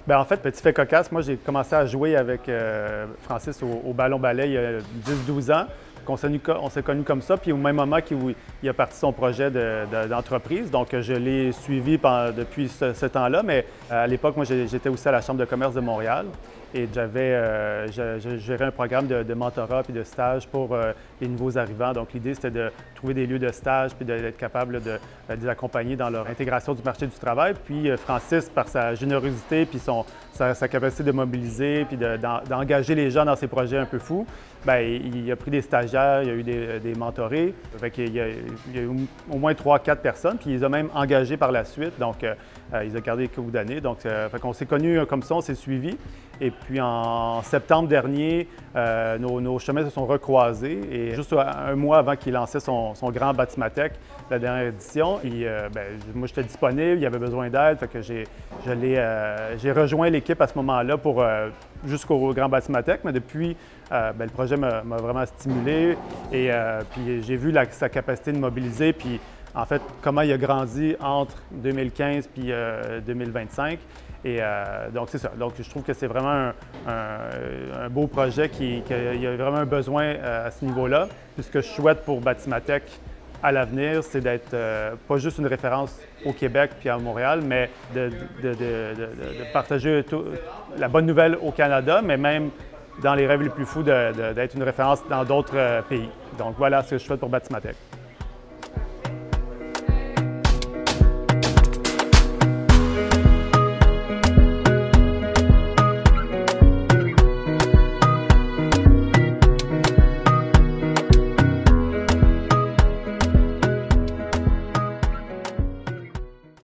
Bien, en fait, petit fait cocasse, moi j'ai commencé à jouer avec Francis au ballon-ballet il y a 10-12 ans. On s'est connus comme ça, puis au même moment qu'il il a parti son projet d'entreprise. Donc, je l'ai suivi depuis ce temps-là, mais à l'époque, moi, j'étais aussi à la Chambre de commerce de Montréal et je gérais un programme de mentorat puis de stage pour les nouveaux arrivants. Donc, l'idée, c'était de trouver des lieux de stage puis d'être capable de les accompagner dans leur intégration du marché du travail. Puis, Francis, par sa générosité puis sa capacité de mobiliser puis d'engager les gens dans ses projets un peu fous, bien, il a pris des stagiaires, il y a eu des mentorés. Fait qu'il y a eu au moins 3-4 personnes, puis il les a même engagés par la suite. Donc, ils ont gardé quelques d'années. Donc, fait qu'on s'est connus comme ça, on s'est suivis. Et puis, en septembre dernier, nos chemins se sont recroisés. Et juste un mois avant qu'il lançait son grand Batimatech, la dernière édition, moi, j'étais disponible, il avait besoin d'aide. Fait que j'ai rejoint l'équipe à ce moment-là jusqu'au Grand Batimatech, mais depuis, le projet m'a vraiment stimulé et puis j'ai vu sa capacité de mobiliser, puis en fait, comment il a grandi entre 2015 puis 2025. Et donc, c'est ça. Donc, je trouve que c'est vraiment un beau projet qu'il y a vraiment un besoin à ce niveau-là. Puis ce que je souhaite pour Batimatech à l'avenir, c'est d'être pas juste une référence au Québec puis à Montréal, mais de partager la bonne nouvelle au Canada, mais même dans les rêves les plus fous d'être une référence dans d'autres pays. Donc voilà ce que je souhaite pour Batimatech.